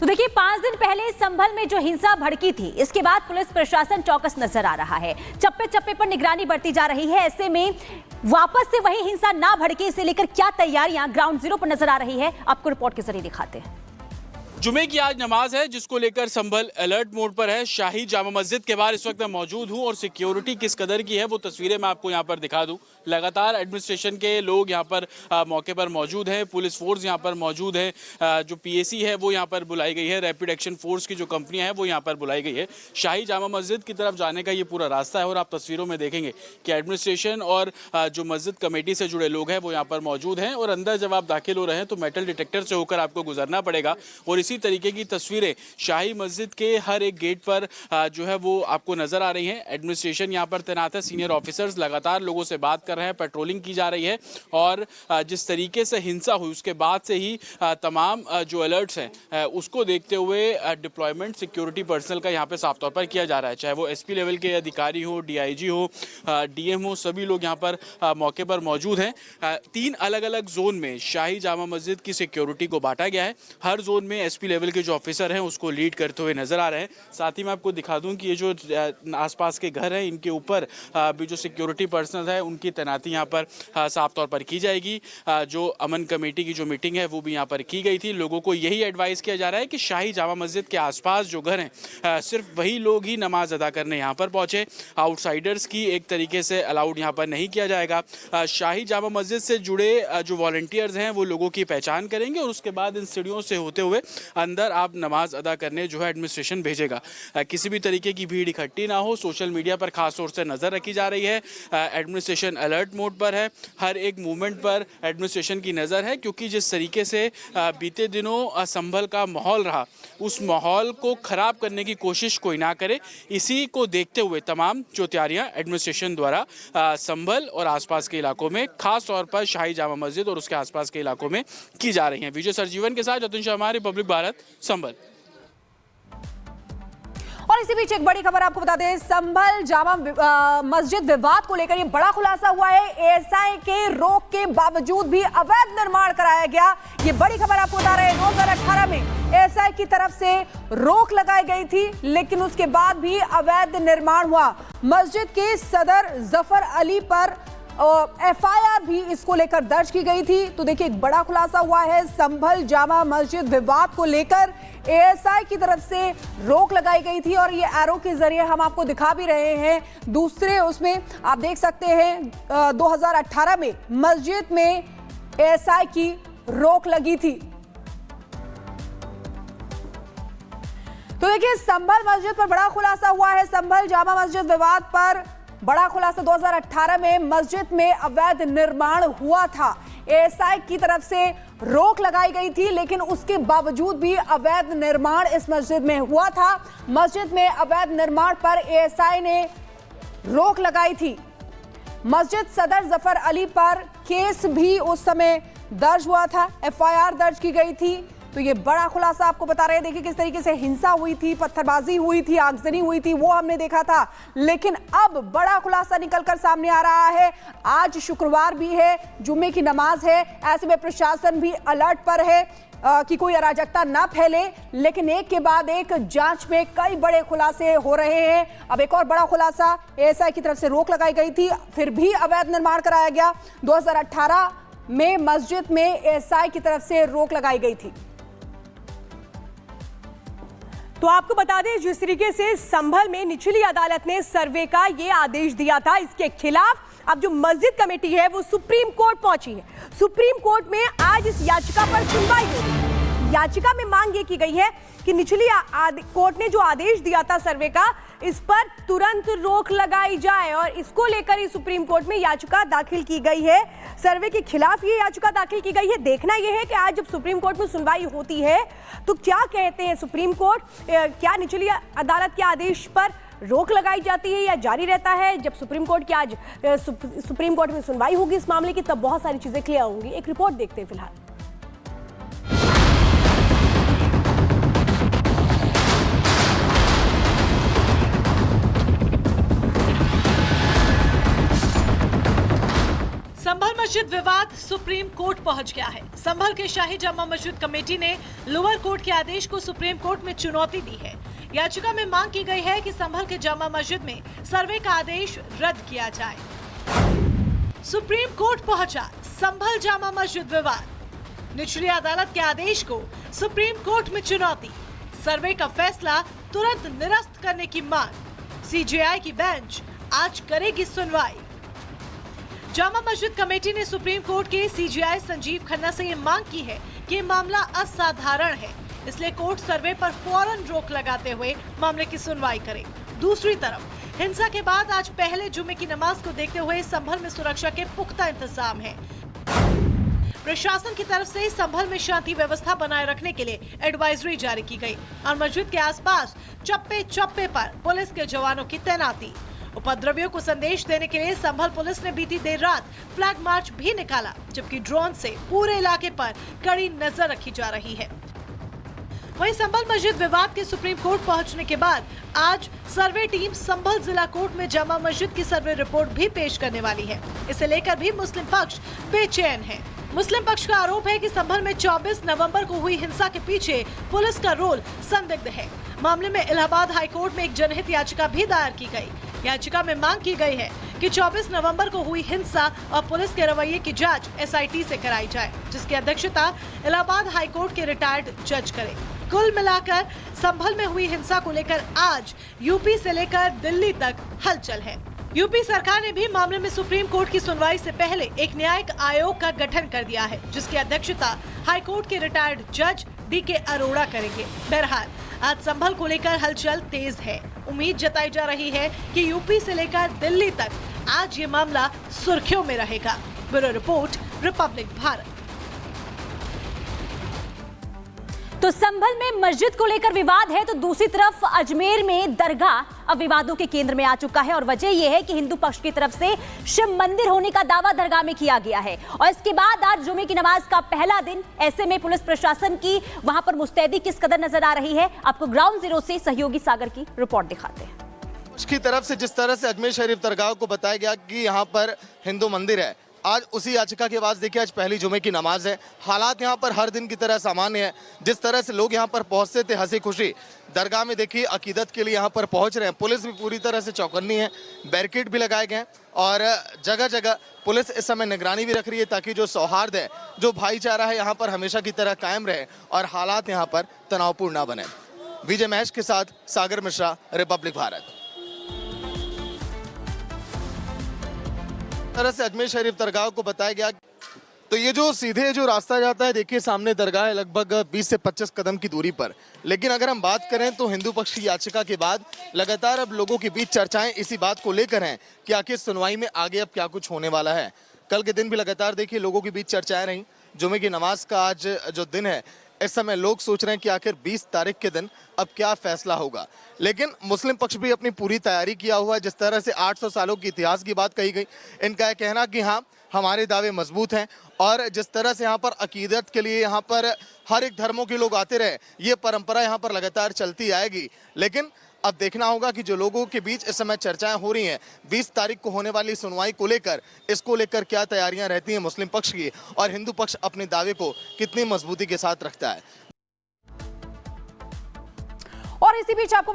तो देखिए 5 दिन पहले संभल में जो हिंसा भड़की थी, इसके बाद पुलिस प्रशासन चौकस नजर आ रहा है। चप्पे चप्पे पर निगरानी बढ़ती जा रही है। ऐसे में वापस से वही हिंसा ना भड़के, इसे लेकर क्या तैयारियां ग्राउंड जीरो पर नजर आ रही है, आपको रिपोर्ट के जरिए दिखाते हैं। जुमे की आज नमाज है, जिसको लेकर संभल अलर्ट मोड पर है। शाही जामा मस्जिद के बाहर इस वक्त मैं मौजूद हूं और सिक्योरिटी किस कदर की है वो तस्वीरें मैं आपको यहां पर दिखा दूं। लगातार एडमिनिस्ट्रेशन के लोग यहां पर मौके पर मौजूद हैं, पुलिस फोर्स यहां पर मौजूद है, जो पीएसी है वो यहां पर बुलाई गई है, रैपिड एक्शन फोर्स की जो कंपनियां हैं वो यहां पर बुलाई गई है। शाही जामा मस्जिद की तरफ जाने का ये पूरा रास्ता है और आप तस्वीरों में देखेंगे कि एडमिनिस्ट्रेशन और जो मस्जिद कमेटी से जुड़े लोग हैं वो यहाँ पर मौजूद हैं और अंदर जब आप दाखिल हो रहे हैं तो मेटल डिटेक्टर से होकर आपको गुजरना पड़ेगा। और इसी तरीके की तस्वीरें शाही मस्जिद के हर एक गेट पर जो है वो आपको नजर आ रही हैं। एडमिनिस्ट्रेशन यहाँ पर तैनात है, सीनियर ऑफिसर्स लगातार लोगों से बात कर रहे हैं, पेट्रोलिंग की जा रही है और जिस तरीके से हिंसा हुई उसके बाद से ही तमाम जो अलर्ट्स हैं उसको देखते हुए डिप्लॉयमेंट सिक्योरिटी पर्सनल का यहाँ पे साफ तौर पर किया जा रहा है। चाहे वो एसपी लेवल के अधिकारी हो, डीआईजी हो, डीएम हो, सभी लोग यहाँ पर मौके पर मौजूद हैं। 3 अलग अलग जोन में शाही जामा मस्जिद की सिक्योरिटी को बांटा गया है। हर जोन में एसपी लेवल के जो ऑफिसर हैं उसको लीड करते हुए नजर आ रहे हैं। साथ ही मैं आपको दिखा दूं कि ये जो आसपास के घर हैं इनके ऊपर भी जो सिक्योरिटी पर्सनल है उनकी तैनाती यहाँ पर साफ तौर पर की जाएगी। जो अमन कमेटी की जो मीटिंग है वो भी यहाँ पर की गई थी। लोगों को यही एडवाइस किया जा रहा है कि शाही जामा मस्जिद के आसपास जो घर हैं सिर्फ वही लोग ही नमाज अदा करने यहाँ पर पहुंचे। आउटसाइडर्स की एक तरीके से अलाउड यहाँ पर नहीं किया जाएगा। शाही जामा मस्जिद से जुड़े जो वॉलंटियर्स हैं वो लोगों की पहचान करेंगे और उसके बाद इन सीढ़ियों से होते हुए अंदर आप नमाज अदा करने जो है एडमिनिस्ट्रेशन भेजेगा। किसी भी तरीके की भीड़ इकट्ठी ना हो, सोशल मीडिया पर खास तौर से नजर रखी जा रही है। एडमिनिस्ट्रेशन अलर्ट मोड पर है, हर एक मूवमेंट पर एडमिनिस्ट्रेशन की नज़र है, क्योंकि जिस तरीके से बीते दिनों संभल का माहौल रहा उस माहौल को ख़राब करने की कोशिश कोई ना करे। इसी को देखते हुए तमाम जो तैयारियाँ एडमिनिस्ट्रेशन द्वारा संभल और आसपास के इलाकों में, खास तौर पर शाही जामा मस्जिद और उसके आसपास के इलाकों में की जा रही हैं। विजय सरजीवन के साथ जतिन शर्मा, रिपब्लिक भारत, संभल। और इसी बीच एक बड़ी खबर आपको बता दें, संभल जामा मस्जिद विवाद को लेकर ये बड़ा खुलासा हुआ है। एएसआई के रोक के बावजूद भी अवैध निर्माण कराया गया। ये बड़ी खबर आपको बता रहे हैं। 2018 में एएसआई की तरफ से रोक लगाई गई थी, लेकिन उसके बाद भी अवैध निर्माण हुआ। मस्जिद के सदर जफर अली पर एफआईआर भी इसको लेकर दर्ज की गई थी। तो देखिए एक बड़ा खुलासा हुआ है। संभल जामा मस्जिद विवाद को लेकर एएसआई की तरफ से रोक लगाई गई थी और ये एरो के जरिए हम आपको दिखा भी रहे हैं। दूसरे उसमें आप देख सकते हैं 2018 में मस्जिद में एएसआई की रोक लगी थी। तो देखिए संभल मस्जिद पर बड़ा खुलासा हुआ है। संभल जामा मस्जिद विवाद पर बड़ा खुलासा, 2018 में मस्जिद में अवैध निर्माण हुआ था। एएसआई की तरफ से रोक लगाई गई थी, लेकिन उसके बावजूद भी अवैध निर्माण इस मस्जिद में हुआ था। मस्जिद में अवैध निर्माण पर एएसआई ने रोक लगाई थी। मस्जिद सदर जफर अली पर केस भी उस समय दर्ज हुआ था, एफआईआर दर्ज की गई थी। तो ये बड़ा खुलासा आपको बता रहे हैं। देखिए किस तरीके से हिंसा हुई थी, पत्थरबाजी हुई थी, आगजनी हुई थी, वो हमने देखा था। लेकिन अब बड़ा खुलासा निकलकर सामने आ रहा है। आज शुक्रवार भी है, जुम्मे की नमाज है, ऐसे में प्रशासन भी अलर्ट पर है कि कोई अराजकता ना फैले। लेकिन एक के बाद एक जांच में कई बड़े खुलासे हो रहे हैं। अब एक और बड़ा खुलासा, एएसआई की तरफ से रोक लगाई गई थी, फिर भी अवैध निर्माण कराया गया। 2018 में मस्जिद में एएसआई की तरफ से रोक लगाई गई थी। तो आपको बता दें, जिस तरीके से संभल में निचली अदालत ने सर्वे का ये आदेश दिया था, इसके खिलाफ अब जो मस्जिद कमेटी है वो सुप्रीम कोर्ट पहुंची है। सुप्रीम कोर्ट में आज इस याचिका पर सुनवाई होगी। याचिका में मांग ये की गई है कि निचली कोर्ट ने जो आदेश दिया था सर्वे का, इस पर तुरंत रोक लगाई जाए और इसको लेकर ही सुप्रीम कोर्ट में याचिका दाखिल की गई है। सर्वे के खिलाफ ये याचिका दाखिल की गई है। देखना यह है कि आज जब सुप्रीम कोर्ट में सुनवाई होती है तो क्या कहते हैं सुप्रीम कोर्ट, क्या निचली अदालत के आदेश पर रोक लगाई जाती है या जारी रहता है। जब सुप्रीम कोर्ट की आज सुप्रीम कोर्ट में सुनवाई होगी इस मामले की, तब बहुत सारी चीजें क्लियर होंगी। एक रिपोर्ट देखते हैं फिलहाल। संभल मस्जिद विवाद सुप्रीम सुप्रीम कोर्ट पहुंच गया है। संभल के शाही जामा मस्जिद कमेटी ने लोअर कोर्ट के आदेश को सुप्रीम कोर्ट में चुनौती दी है। याचिका में मांग की गई है कि संभल के जामा मस्जिद में सर्वे का आदेश रद्द किया जाए। सुप्रीम कोर्ट पहुंचा संभल जामा मस्जिद विवाद। निचली अदालत के आदेश को सुप्रीम कोर्ट में चुनौती। सर्वे का फैसला तुरंत निरस्त करने की मांग। सीजेआई की बेंच आज करेगी सुनवाई। जामा मस्जिद कमेटी ने सुप्रीम कोर्ट के सीजेआई संजीव खन्ना से ये मांग की है कि ये मामला असाधारण है, इसलिए कोर्ट सर्वे पर फौरन रोक लगाते हुए मामले की सुनवाई करे। दूसरी तरफ हिंसा के बाद आज पहले जुमे की नमाज को देखते हुए संभल में सुरक्षा के पुख्ता इंतजाम है। प्रशासन की तरफ से संभल में शांति व्यवस्था बनाए रखने के लिए एडवाइजरी जारी की गई और मस्जिद के आसपास चप्पे चप्पे पर पुलिस के जवानों की तैनाती। उपद्रवियों को संदेश देने के लिए संभल पुलिस ने बीती देर रात फ्लैग मार्च भी निकाला, जबकि ड्रोन से पूरे इलाके पर कड़ी नजर रखी जा रही है। वहीं संभल मस्जिद विवाद के सुप्रीम कोर्ट पहुंचने के बाद आज सर्वे टीम संभल जिला कोर्ट में जामा मस्जिद की सर्वे रिपोर्ट भी पेश करने वाली है। इसे लेकर भी मुस्लिम पक्ष बेचैन है। मुस्लिम पक्ष का आरोप है कि संभल में 24 नवंबर को हुई हिंसा के पीछे पुलिस का रोल संदिग्ध है। मामले में इलाहाबाद हाई कोर्ट में एक जनहित याचिका भी दायर की गई। याचिका में मांग की गई है कि 24 नवंबर को हुई हिंसा और पुलिस के रवैये की जांच एसआईटी से कराई जाए, जिसकी अध्यक्षता इलाहाबाद हाई कोर्ट के रिटायर्ड जज करे। कुल मिलाकर संभल में हुई हिंसा को लेकर आज यूपी से लेकर दिल्ली तक हलचल है। यूपी सरकार ने भी मामले में सुप्रीम कोर्ट की सुनवाई से पहले एक न्यायिक आयोग का गठन कर दिया है, जिसकी अध्यक्षता हाई कोर्ट के रिटायर्ड जज डीके अरोड़ा करेंगे। बहरहाल आज संभल को लेकर हलचल तेज है। उम्मीद जताई जा रही है कि यूपी से लेकर दिल्ली तक आज ये मामला सुर्खियों में रहेगा। Bureau report, Republic Bharat. तो संभल में मस्जिद को लेकर विवाद है, तो दूसरी तरफ अजमेर में दरगाह अब विवादों के केंद्र में आ चुका है और वजह यह है कि हिंदू पक्ष की तरफ से शिव मंदिर होने का दावा दरगाह में किया गया है और इसके बाद आज जुमे की नमाज का पहला दिन। ऐसे में पुलिस प्रशासन की वहां पर मुस्तैदी किस कदर नजर आ रही है, आपको ग्राउंड जीरो से सहयोगी सागर की रिपोर्ट दिखाते हैं। उसकी तरफ से जिस तरह से अजमेर शरीफ दरगाह को बताया गया कि यहाँ पर हिंदू मंदिर है, आज उसी याचिका के बाद देखिए आज पहली जुमे की नमाज है। हालात यहाँ पर हर दिन की तरह सामान्य है। जिस तरह से लोग यहाँ पर पहुँचते थे हंसी खुशी दरगाह में, देखिए अकीदत के लिए यहाँ पर पहुँच रहे हैं। पुलिस भी पूरी तरह से चौकन्नी है, बैरिकेड भी लगाए गए हैं और जगह जगह पुलिस इस समय निगरानी भी रख रही है ताकि जो सौहार्द है, जो भाईचारा है यहाँ पर हमेशा की तरह कायम रहे और हालात यहाँ पर तनावपूर्ण ना बने। विजय महेश के साथ सागर मिश्रा, रिपब्लिक भारत। तरह से अजमेर शरीफ दरगाह को बताया गया तो ये जो सीधे जो रास्ता जाता है, देखिए सामने दरगाह है लगभग 20 से 25 कदम की दूरी पर। लेकिन अगर हम बात करें तो हिंदू पक्ष की याचिका के बाद लगातार अब लोगों के बीच चर्चाएं इसी बात को लेकर हैं कि आखिर सुनवाई में आगे अब क्या कुछ होने वाला है। कल के दिन भी लगातार देखिए लोगों के बीच चर्चाएं रहीं। जुमे की नमाज का आज जो दिन है, इस समय लोग सोच रहे हैं कि आखिर 20 तारीख के दिन अब क्या फैसला होगा। लेकिन मुस्लिम पक्ष भी अपनी पूरी तैयारी किया हुआ है। जिस तरह से 800 सालों के इतिहास की बात कही गई, इनका यह कहना कि हाँ हमारे दावे मजबूत हैं और जिस तरह से यहाँ पर अकीदत के लिए यहाँ पर हर एक धर्मों के लोग आते रहे, ये परंपरा यहाँ पर लगातार चलती आएगी। लेकिन अब देखना होगा कि जो लोगों के बीच इस समय चर्चाएं हो रही हैं 20 तारीख को होने वाली सुनवाई को लेकर, इसको लेकर क्या तैयारियां रहती हैं मुस्लिम पक्ष की और हिंदू पक्ष अपने दावे को कितनी मजबूती के साथ रखता है। और इसी बीच आपको